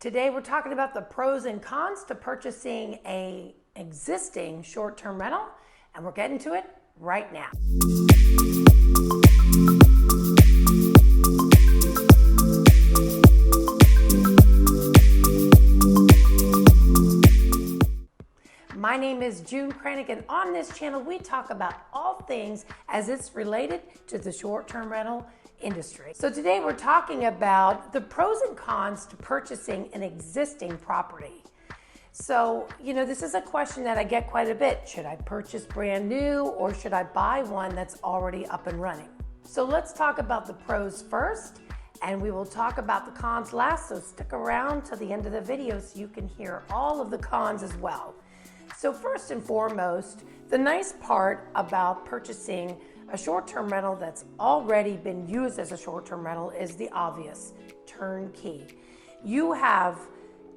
Today we're talking about the pros and cons to purchasing an existing short-term rental, and we're getting to it right now. My name is June Kranick, and on this channel we talk about all things as it's related to the short-term rental industry. So today we're talking about the pros and cons to purchasing an existing property. So, this is a question that I get quite a bit. Should I purchase brand new or should I buy one that's already up and running? So let's talk about the pros first, and we will talk about the cons last. So stick around till the end of the video so you can hear all of the cons as well. So first and foremost, the nice part about purchasing a short-term rental that's already been used as a short-term rental is the obvious: turnkey. You have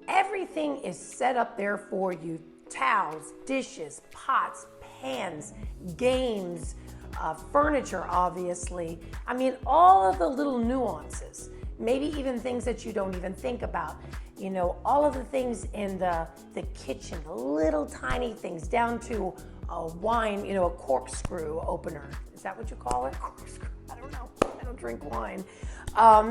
everything is set up there for you: towels, dishes, pots, pans, games, furniture, obviously. I mean, all of the little nuances, maybe even things that you don't even think about. All of the things in the kitchen, the little tiny things, down to a wine, a corkscrew opener. Is that what you call it? Corkscrew? I don't know. I don't drink wine.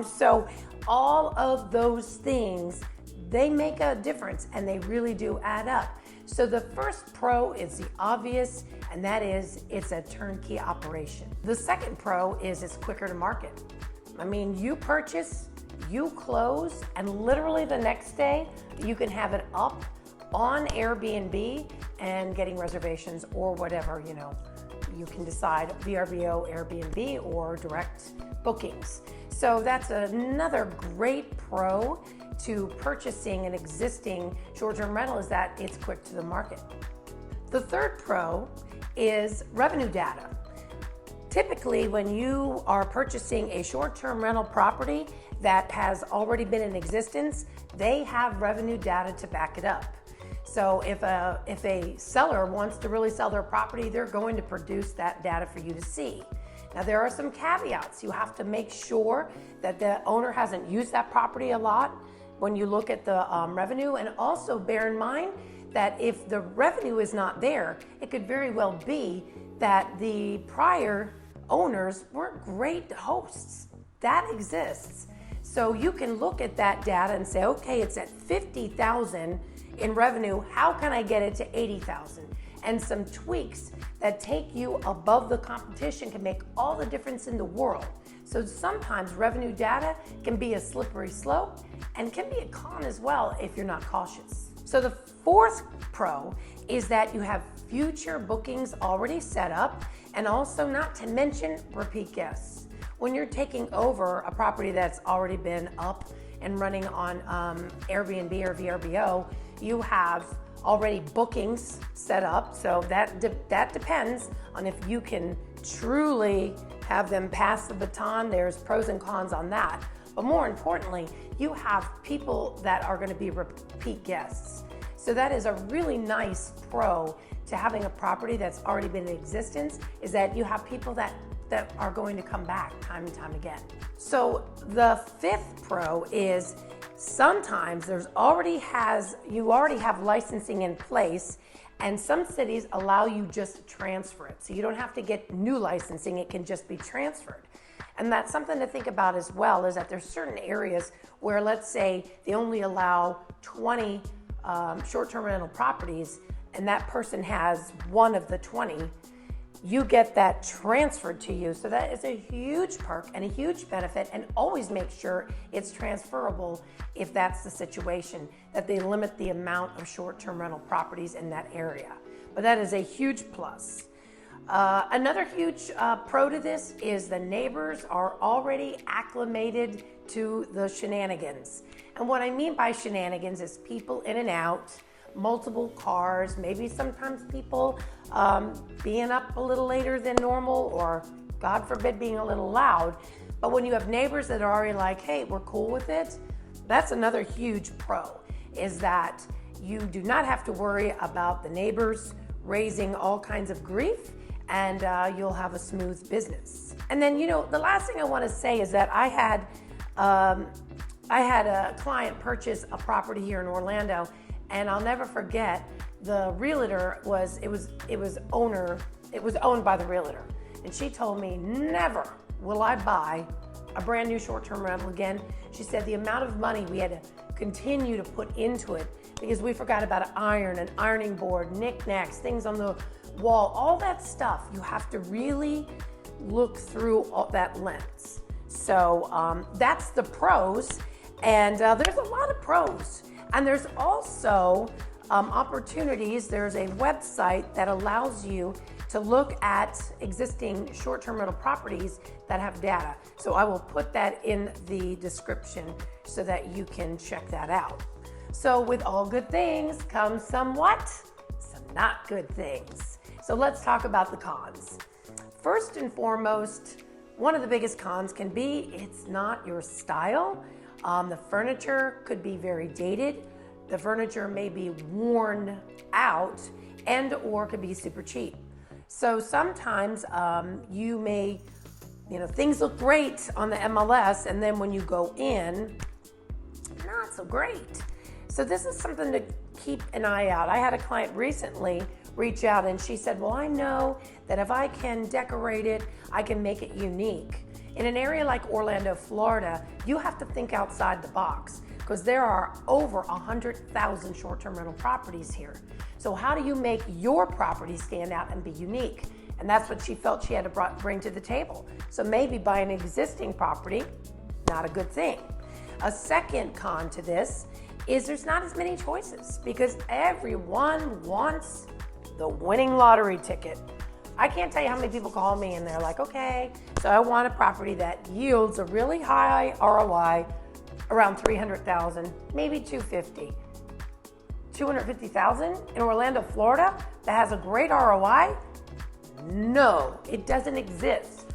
So all of those things, they make a difference, and they really do add up. So the first pro is the obvious, and that is it's a turnkey operation. The second pro is it's quicker to market. I mean, you purchase, you close, and literally the next day you can have it up on Airbnb and getting reservations or whatever, you can decide, VRBO, Airbnb, or direct bookings. So that's another great pro to purchasing an existing short-term rental, is that it's quick to the market. The third pro is revenue data. Typically, when you are purchasing a short-term rental property that has already been in existence, they have revenue data to back it up. So if a seller wants to really sell their property, they're going to produce that data for you to see. Now, there are some caveats. You have to make sure that the owner hasn't used that property a lot when you look at the revenue, and also bear in mind that if the revenue is not there, it could very well be that the prior owners weren't great hosts. That exists. So you can look at that data and say, okay, it's at 50,000 in revenue. How can I get it to 80,000? And some tweaks that take you above the competition can make all the difference in the world. So sometimes revenue data can be a slippery slope and can be a con as well if you're not cautious. So the fourth pro is that you have future bookings already set up, and also, not to mention, repeat guests. When you're taking over a property that's already been up and running on Airbnb or VRBO, you have already bookings set up. So that depends on if you can truly have them pass the baton. There's pros and cons on that. But more importantly, you have people that are going to be repeat guests. So that is a really nice pro to having a property that's already been in existence, is that you have people that are going to come back time and time again. So the fifth pro is sometimes you already have licensing in place, and some cities allow you just to transfer it. So you don't have to get new licensing, it can just be transferred. And that's something to think about as well, is that there's certain areas where, let's say, they only allow 20 short-term rental properties, and that person has one of the 20, you get that transferred to you. So that is a huge perk and a huge benefit, and always make sure it's transferable if that's the situation, that they limit the amount of short-term rental properties in that area. But that is a huge plus. Another huge pro to this is the neighbors are already acclimated to the shenanigans. And what I mean by shenanigans is people in and out, multiple cars, maybe sometimes people being up a little later than normal, or God forbid being a little loud. But when you have neighbors that are already like, hey, we're cool with it, that's another huge pro, is that you do not have to worry about the neighbors raising all kinds of grief, and you'll have a smooth business. And then, the last thing I want to say is that I had I had a client purchase a property here in Orlando, and I'll never forget, the realtor it was owned by the realtor. And she told me, never will I buy a brand new short-term rental again. She said the amount of money we had to continue to put into it because we forgot about an ironing board, knickknacks, things on the wall, all that stuff. You have to really look through all that lens. So that's the pros, and there's a lot of pros. And there's also opportunities. There's a website that allows you to look at existing short-term rental properties that have data. So I will put that in the description so that you can check that out. So with all good things comes some what? Some not good things. So let's talk about the cons. First and foremost, one of the biggest cons can be it's not your style. The furniture could be very dated. The furniture may be worn out and or could be super cheap. So sometimes things look great on the MLS, and then when you go in, not so great. So this is something to keep an eye out. I had a client recently reach out, and she said, well, I know that if I can decorate it, I can make it unique. In an area like Orlando, Florida, you have to think outside the box because there are over 100,000 short-term rental properties here. So how do you make your property stand out and be unique? And that's what she felt she had to bring to the table. So maybe buy an existing property, not a good thing. A second con to this is there's not as many choices because everyone wants the winning lottery ticket. I can't tell you how many people call me and they're like, okay, so I want a property that yields a really high ROI, around 300,000, maybe 250,000 in Orlando, Florida, that has a great ROI? No, it doesn't exist.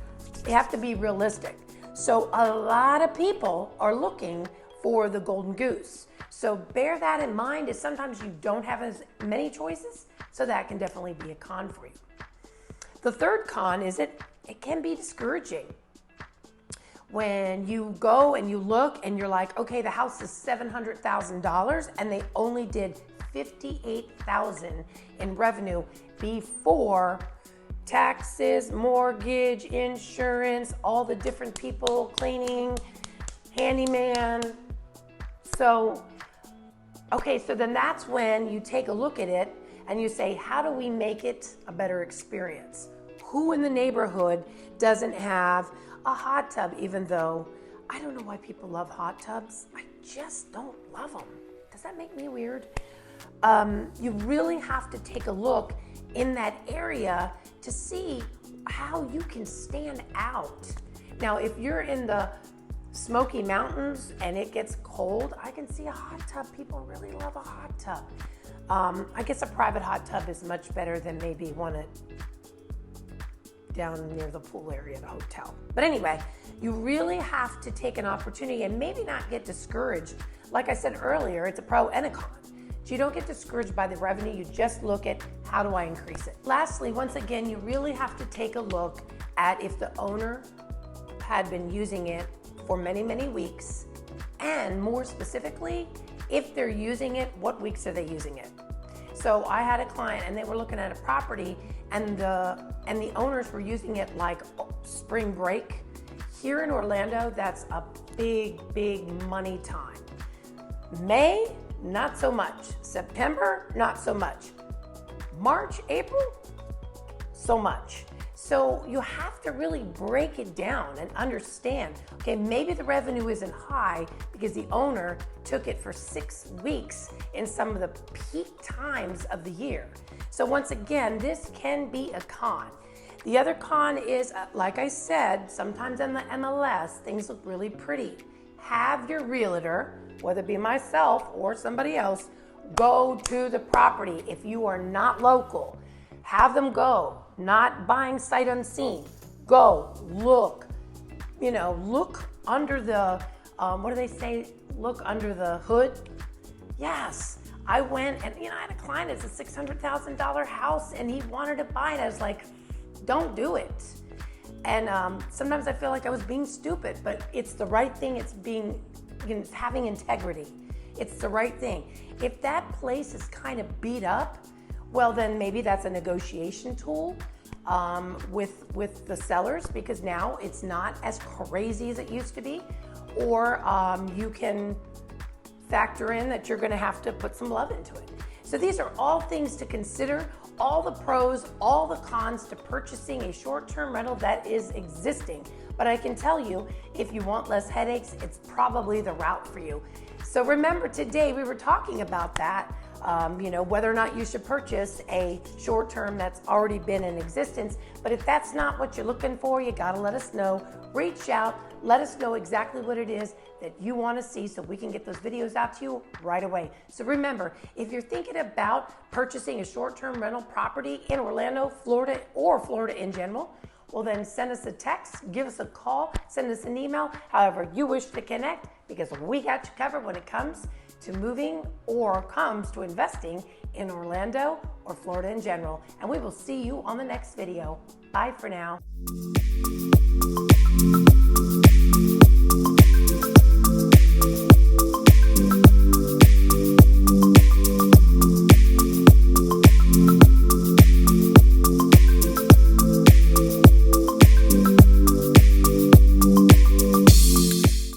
You have to be realistic. So a lot of people are looking for the golden goose. So bear that in mind, is sometimes you don't have as many choices, so that can definitely be a con for you. The third con is it can be discouraging. When you go and you look and you're like, okay, the house is $700,000 and they only did $58,000 in revenue before taxes, mortgage, insurance, all the different people, cleaning, handyman. So then that's when you take a look at it and you say, how do we make it a better experience? Who in the neighborhood doesn't have a hot tub, even though I don't know why people love hot tubs. I just don't love them. Does that make me weird? You really have to take a look in that area to see how you can stand out. Now, if you're in the Smoky Mountains and it gets cold, I can see a hot tub. People really love a hot tub. I guess a private hot tub is much better than maybe one down near the pool area at a hotel. But anyway, you really have to take an opportunity and maybe not get discouraged. Like I said earlier, it's a pro and a con. So you don't get discouraged by the revenue, you just look at how do I increase it. Lastly, once again, you really have to take a look at if the owner had been using it for many, many weeks, and more specifically, if they're using it, what weeks are they using it? So I had a client and they were looking at a property and the owners were using it like spring break. Here in Orlando, that's a big, big money time. May, not so much. September, not so much. March, April, so much. So you have to really break it down and understand, okay, maybe the revenue isn't high because the owner took it for 6 weeks in some of the peak times of the year. So once again, this can be a con. The other con is, like I said, sometimes on the MLS, things look really pretty. Have your realtor, whether it be myself or somebody else, go to the property. If you are not local, have them go. Not buying sight unseen. Go, look, look under the, what do they say? Look under the hood. Yes, I went and, I had a client, it's a $600,000 house and he wanted to buy it. I was like, don't do it. And sometimes I feel like I was being stupid, but it's the right thing. It's being it's having integrity. It's the right thing. If that place is kind of beat up, well, then maybe that's a negotiation tool with the sellers, because now it's not as crazy as it used to be. Or you can factor in that you're going to have to put some love into it. So these are all things to consider, all the pros, all the cons to purchasing a short-term rental that is existing. But I can tell you, if you want less headaches, it's probably the route for you. So remember, today we were talking about that, whether or not you should purchase a short-term that's already been in existence. But if that's not what you're looking for, you gotta let us know. Reach out, let us know exactly what it is that you want to see so we can get those videos out to you right away. So remember, if you're thinking about purchasing a short-term rental property in Orlando, Florida, or Florida in general, well then send us a text, give us a call, send us an email, however you wish to connect, because we got you covered when it comes to moving or comes to investing in Orlando or Florida in general. And we will see you on the next video. Bye for now.